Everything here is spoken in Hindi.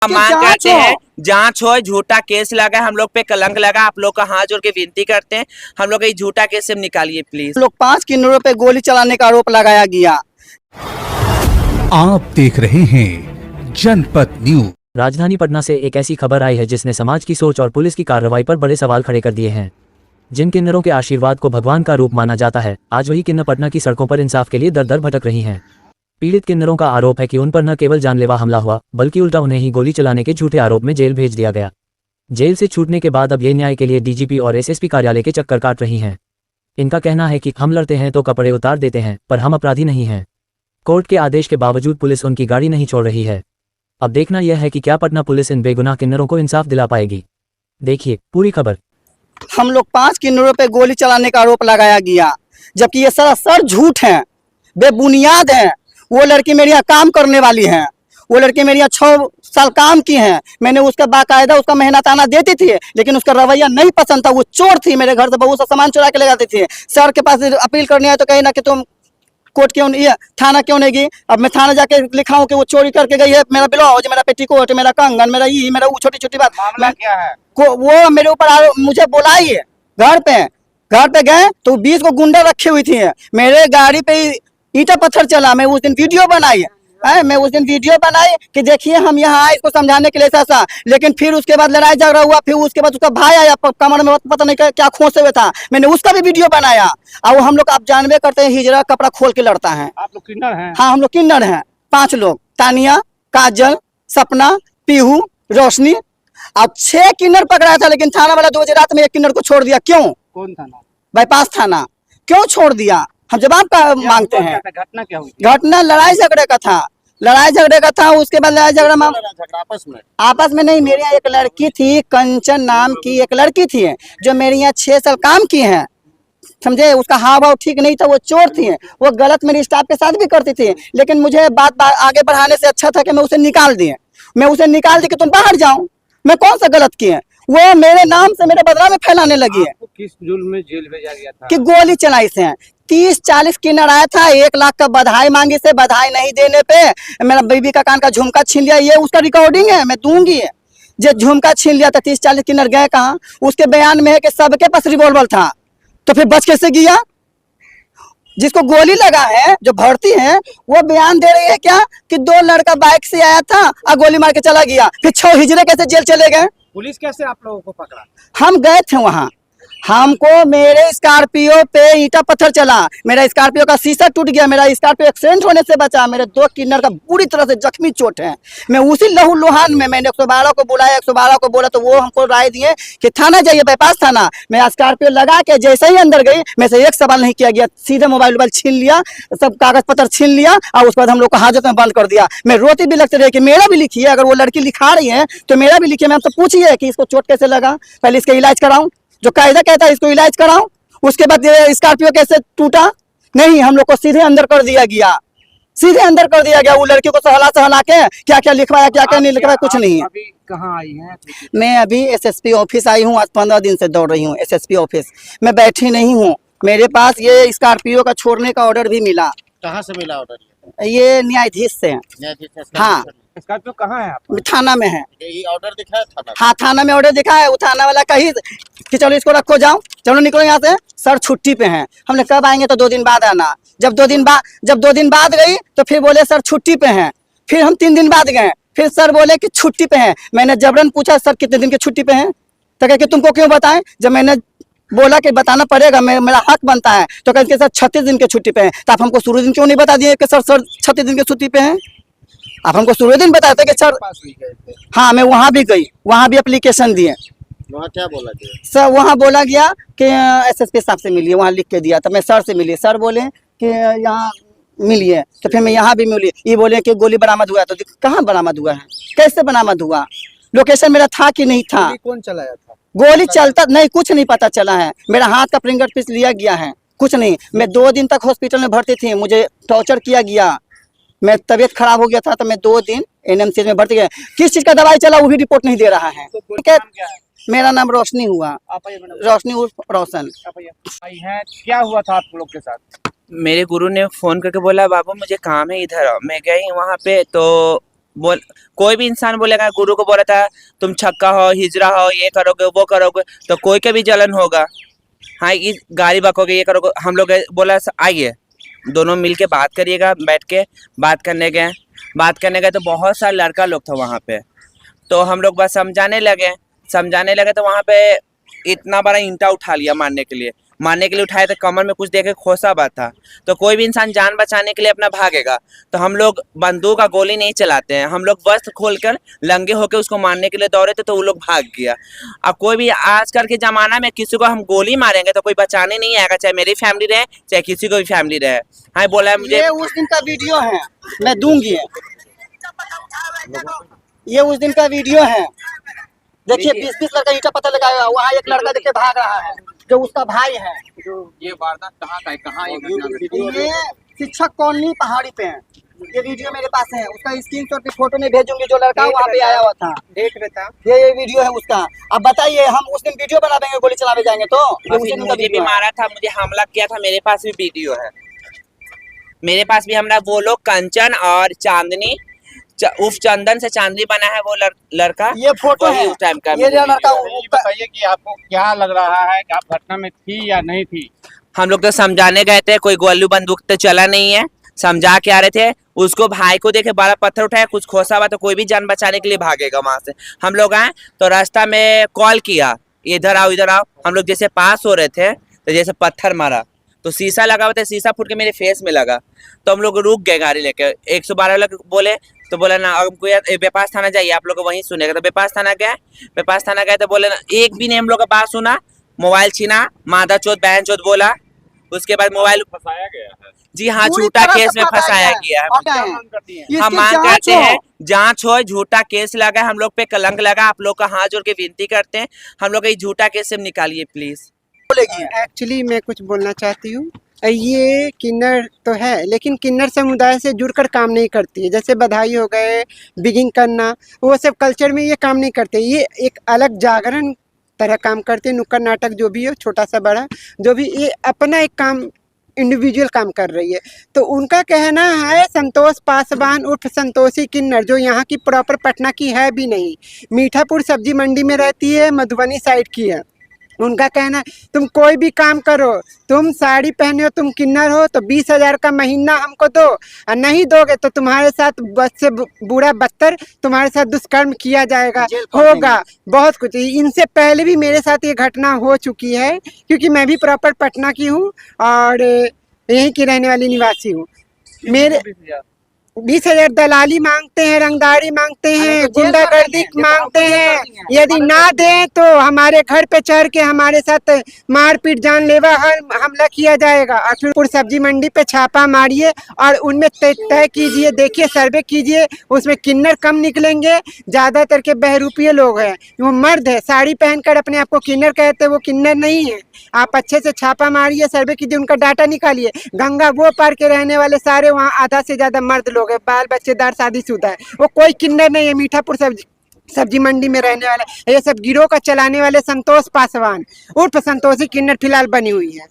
हम मांग करते हैं जांच हो, झूठा केस लगा, हम लोग पे कलंक लगा, आप लोग का हाथ जोड़ के विनती करते हैं, हम लोग का झूठा केस से निकालिए प्लीज। लोग 5 किन्नरों पे गोली चलाने का आरोप लगाया गया। आप देख रहे हैं जनपद न्यूज। राजधानी पटना से एक ऐसी खबर आई है जिसने समाज की सोच और पुलिस की कार्रवाई पर बड़े सवाल खड़े कर दिए हैं। जिन किन्नरों के आशीर्वाद को भगवान का रूप माना जाता है, आज वही किन्नर पटना की सड़कों पर इंसाफ के लिए दर दर भटक रही हैं। पीड़ित किन्नरों का आरोप है कि उन पर न केवल जानलेवा हमला हुआ, बल्कि उल्टा उन्हें ही गोली चलाने के झूठे आरोप में जेल भेज दिया गया। जेल से छूटने के बाद अब ये न्याय के लिए डीजीपी और एसएसपी कार्यालय के चक्कर काट रही हैं। इनका कहना है कि हम लड़ते हैं तो कपड़े उतार देते हैं, पर हम अपराधी नहीं हैं। कोर्ट के आदेश के बावजूद पुलिस उनकी गाड़ी नहीं छोड़ रही है। अब देखना यह है कि क्या पटना पुलिस इन बेगुनाह किन्नरों को इंसाफ दिला पाएगी। देखिए पूरी खबर। हम लोग 5 किन्नरों पे गोली चलाने का आरोप लगाया गया, जबकि ये सरासर झूठ है, बेबुनियाद है। वो लड़की मेरे यहाँ काम करने वाली है, वो लड़की मेरे यहाँ 6 साल काम की है। मैंने उसका बाकायदा उसका मेहनताना देती थी, लेकिन उसका रवैया नहीं पसंद था। वो चोर थी, मेरे घर से बहुत सा सामान चुरा के ले जाती थी। सर के पास अपील करनी है तो कहीं ना कि तुम कोर्ट क्यों नहीं, थाना क्यों नहीं गई। अब मैं थाना जाके लिखाऊं कि वो चोरी करके गई है, मेरा ब्लाउज, मेरा पेटीकोट, मेरा कंगन, मेरा ये, मेरा वो छोटी छोटी बात। मामला क्या है? वो मेरे ऊपर मुझे बुलाई है। घर पे गए तो 20 को गुंडा रखी हुई थी। मेरे गाड़ी पे ईंटा पत्थर चला। मैं उस दिन वीडियो बनाई कि देखिए हम यहाँ आए इसको समझाने के लिए ऐसा, लेकिन फिर उसके बाद लड़ाई झगड़ा हुआ। फिर उसके बाद उसका भाई आया, कमर में पता नहीं क्या खोसे हुए था, मैंने उसका भी वीडियो बनाया। और वो हम लोग आप जानबे करते हैं, हिजरा कपड़ा खोल के लड़ता है। आप लोग किन्नर हैं? हाँ, हम लोग किन्नर हैं। 5 लोग, तानिया, काजल, सपना, पीहू, रोशनी। अब 6 किन्नर पकड़ाया था, लेकिन थाना वाला 2 बजे रात में 1 किन्नर को छोड़ दिया। क्यों? कौन थाना? बाईपास थाना। क्यों छोड़ दिया? हम जवाब का मांगते हैं। घटना क्या हुई? घटना लड़ाई झगड़े का था। उसके बाद लड़ाई झगड़ा आपस में नहीं। मेरे यहाँ एक लड़की थी, कंचन नाम की एक लड़की थी, जो मेरे यहाँ 6 साल काम की है, समझे। उसका हाव भाव ठीक नहीं था, वो चोर थी। वो गलत मेरी स्टाफ के साथ भी करती थी, लेकिन मुझे बात आगे बढ़ाने से अच्छा था कि मैं उसे निकाल दी कि तुम बाहर जाओ। मैं कौन सा गलत किए? वो मेरे नाम से मेरे बदला में फैलाने लगी है। किस जुल्म में जेल भेजा गया था? कि गोली चलाई से 30-40 किन्नर आया था, 1 लाख का बधाई मांगी से, बधाई नहीं देने पे मेरा बीबी का कान का झुमका छीन लिया। ये उसका रिकॉर्डिंग है, मैं दूंगी। जो झुमका छीन लिया था, 30-40 किन्नर गए कहाँ? उसके बयान में है कि सबके पास रिवॉल्वर था, तो फिर बच कैसे गया? जिसको गोली लगा है, जो भर्ती है, वो बयान दे रही है क्या कि 2 लड़का बाइक से आया था और गोली मार के चला गया। फिर 6 हिजड़े कैसे जेल चले गए? पुलिस कैसे आप लोगों को पकड़ा? हम गए थे वहां, हमको मेरे स्कॉर्पियो पे ईंटा पत्थर चला, मेरा स्कॉर्पियो का शीशा टूट गया, मेरा स्कॉर्पियो एक्सीडेंट होने से बचा। मेरे 2 किन्नर का बुरी तरह से जख्मी चोट है। मैं उसी लहू लुहान में मैंने 112 को बुलाया, 112 को बोला तो वो हमको राय दिए कि थाना जाइए, बाईपास थाना। मैं स्कॉर्पियो लगा के जैसे ही अंदर गई, मैं से एक सवाल नहीं किया गया, सीधे मोबाइल छीन लिया, सब कागज पत्र छीन लिया, और उसके बाद हम लोग को हाजत में बंद कर दिया। मैं रोती भी लगती रही कि मेरा भी लिखिए, अगर वो लड़की लिखा रही है तो मेरा भी लिखिए। मैं हमसे पूछिए कि इसको चोट कैसे लगा, पहले इसका इलाज कराऊं, जो कायदा कहता है इसको इलाज कराऊं, उसके बाद स्कॉर्पियो कैसे टूटा। नहीं, हम लोग को सीधे अंदर कर दिया गया। वो लड़की को सहला के क्या क्या लिखवाया, क्या क्या नहीं लिखवाया, कुछ नहीं। अभी कहाँ आई हैं? मैं अभी एसएसपी ऑफिस आई हूँ। आज 15 दिन से दौड़ रही हूँ एसएसपी ऑफिस। मैं बैठी नहीं हूँ, मेरे पास ये स्कॉर्पियो का छोड़ने का ऑर्डर भी मिला। कहाँ से मिला ऑर्डर? ये न्यायाधीश से। हाँ, स्कॉर्पियो कहाँ है? आप थाना में है। ये ऑर्डर दिखा है थाना? हाँ, थाना में ऑर्डर दिखा है। वो थाना वाला कही कि चलो इसको रखो, जाओ, चलो निकलो यहाँ से। सर छुट्टी पे हैं। हमने कब आएंगे? तो 2 दिन बाद आना। जब 2 दिन बाद गई तो फिर बोले सर छुट्टी पे हैं। फिर हम 3 दिन बाद गए, फिर सर बोले कि छुट्टी पे हैं। मैंने जबरन पूछा सर कितने दिन की छुट्टी पे हैं, तो कहे कि तुमको क्यों बताएं। जब मैंने बोला कि बताना पड़ेगा, मेरा हक बनता है, तो कहते सर 36 दिन के छुट्टी पे हैं। तो आप हमको शुरू दिन क्यों नहीं बता दिए कि सर 36 दिन की छुट्टी पे हैं? आप हमको शुरू दिन बताते कि सर। हाँ, मैं वहाँ भी गई, वहाँ भी एप्लीकेशन दिए। वहाँ क्या बोला गया? सर वहाँ बोला गया कि एसएसपी साहब से मिलिए, वहाँ लिख के दिया था। मैं सर से मिली, सर बोले कि यहाँ मिलिए, तो फिर मैं यहाँ भी मिली। ये बोले कि गोली बरामद हुआ, तो कहाँ बरामद हुआ है, कैसे बरामद हुआ, लोकेशन मेरा था कि नहीं था? कौन चलाया था? गोली चलता नहीं, कुछ नहीं पता चला है। मेरा हाथ का फिंगरप्रिंट लिया गया है, कुछ नहीं। मैं 2 दिन तक हॉस्पिटल में भर्ती थी, मुझे टॉर्चर किया गया। मैं तबीयत खराब हो गया था, तो मैं 2 दिन एनएमसीएच में भर्ती गया। किस चीज का दवाई चला वो भी रिपोर्ट नहीं दे रहा है। मेरा नाम रोशनी हुआ, रोशनी उर्फ रोशन। क्या हुआ था आप लोग के साथ? मेरे गुरु ने फोन करके बोला बाबू मुझे काम है इधर आओ। मैं गई वहाँ पे तो बोल कोई भी इंसान बोलेगा, गुरु को बोला था तुम छक्का हो, हिजरा हो, ये करोगे वो करोगे, तो कोई का भी जलन होगा। हाँ, ये गाली बकोगे, ये करोगे। हम लोग बोला आइए दोनों मिलके बात करिएगा। बैठ के बात करने गए तो बहुत सारे लड़का लोग था वहाँ पे। तो हम लोग बस समझाने लगे तो वहाँ पे इतना बड़ा ईंटा उठा लिया मारने के लिए उठाया, तो कमर में कुछ देखे खोसा बात था। तो कोई भी इंसान जान बचाने के लिए अपना भागेगा, तो हम लोग बंदूक का गोली नहीं चलाते हैं, हम लोग वस्त्र खोलकर लंगे होकर उसको मारने के लिए दौड़े थे, तो वो लोग भाग गया। अब कोई भी आजकल के जमाना में किसी को हम गोली मारेंगे तो कोई बचाने नहीं आएगा, चाहे मेरी फैमिली रहे चाहे किसी को भी फैमिली रहे। हाँ, बोला है मुझे ये उस दिन का वीडियो है, मैं दूंगी। ये उस दिन का वीडियो है, देखिए 20-20 लड़का ईंटा पत्थर लगाया, वहाँ एक लड़का देखिए भाग रहा है जो उसका भाई है। ये वारदात कहाँ का है, कहाँ ये घटना? ये शिक्षक कॉलोनी पहाड़ी पे है। ये वीडियो मेरे पास है, उसका स्क्रीनशॉट की फोटो में भेजूंगी, जो लड़का वहाँ पे आया हुआ था। देख रहे था ये वीडियो है उसका। अब बताइए, हम उस दिन वीडियो बना देंगे, गोली चलावे जाएंगे तो? ये उसी दिन का मुझे भी वीडियो है। मारा था, मुझे हमला किया था, मेरे पास भी वीडियो है। मेरे पास भी हमला, वो लोग कंचन और चांदनी उफ चंदन से चांदनी बना है वो लड़का। ये फोटो वही है, उस टाइम का ये जो लड़का ये बताइए कि आपको क्या लग रहा है कि आप घटना में थी या नहीं थी? हम लोग तो समझाने गए थे, कोई गोलू बंदूक तो चला नहीं है, समझा के आ रहे थे। उसको भाई को देखे बड़ा पत्थर उठाया, कुछ खोसा हुआ, तो कोई भी जान बचाने के लिए भागेगा वहां से। हम लोग आए तो रास्ता में कॉल किया, इधर आओ इधर आओ। हम लोग जैसे पास हो रहे थे तो जैसे पत्थर मारा, तो शीशा लगा हुआ था, शीशा फूट के मेरे फेस में लगा, तो हम लोग रुक गए गाड़ी लेके। 112 लोग बोले, तो बोला ना हमको बेपास थाना जाइए, आप लोग वहीं सुनेगा। तो बेपास थाना गए तो बोले ना, एक भी ने हम लोग का बात सुना। मोबाइल छीना, मादा चोत बहन चोत बोला, उसके बाद मोबाइल फंसाया गया है। जी हाँ, पूरी झूठा तरह केस से में फंसाया फंसाया गया है। और क्या क्या है? मांग करती हैं? इसकी हम मांग जांच करते हो। हैं जांच हो, झूठा केस लगा, हम लोग पे कलंक लगा, आप लोग का हाथ जोड़ के विनती करते हैं, हम लोग का झूठा केस से निकालिए प्लीज। बोलेगी एक्चुअली मैं कुछ बोलना चाहती हूँ। ये किन्नर तो है, लेकिन किन्नर समुदाय से जुड़कर काम नहीं करती है। जैसे बधाई हो गए, बिगिंग करना, वो सब कल्चर में ये काम नहीं करते। ये एक अलग जागरण तरह काम करते हैं। नुक्कड़ नाटक जो भी हो, छोटा सा बड़ा जो भी, ये अपना एक काम, इंडिविजुअल काम कर रही है। तो उनका कहना है संतोष पासवान उर्फ संतोषी किन्नर, जो यहाँ की प्रॉपर पटना की है भी नहीं, मीठापुर सब्जी मंडी में रहती है, मधुबनी साइड की है। उनका कहना है तुम कोई भी काम करो, तुम साड़ी पहने हो, तुम किन्नर हो, तो 20,000 का महीना हमको दो, और नहीं दोगे तो तुम्हारे साथ बद से बुरा बदतर तुम्हारे साथ दुष्कर्म किया जाएगा, होगा बहुत कुछ। इनसे पहले भी मेरे साथ ये घटना हो चुकी है, क्योंकि मैं भी प्रॉपर पटना की हूँ और यहीं की रहने वाली निवासी हूँ। मेरे 20,000 दलाली मांगते हैं, रंगदारी मांगते हैं, गुंडागर्दी मांगते हैं। यदि ना दें तो हमारे घर पे चढ़ के हमारे साथ मारपीट, जानलेवा हमला किया जाएगा। अखिलपुर सब्जी मंडी पे छापा मारिए और उनमें तय कीजिए, देखिए सर्वे कीजिए, उसमें किन्नर कम निकलेंगे। ज़्यादातर के बहरूपिये लोग हैं, वो मर्द है, साड़ी पहनकर अपने आप को किन्नर कहते हैं, वो किन्नर नहीं है। आप अच्छे से छापा मारिए, सर्वे कीजिए, उनका डाटा निकालिए। गंगा वो पार के रहने वाले सारे वहाँ आधा से ज़्यादा मर्द लोग हैं, बाल बच्चेदार, शादीशुदा है, वो कोई किन्नर नहीं है। मीठापुर सब्जी मंडी में रहने वाले ये सब गिरोह का चलाने वाले संतोष पासवान उर्फ संतोषी किन्नर फिलहाल बनी हुई है।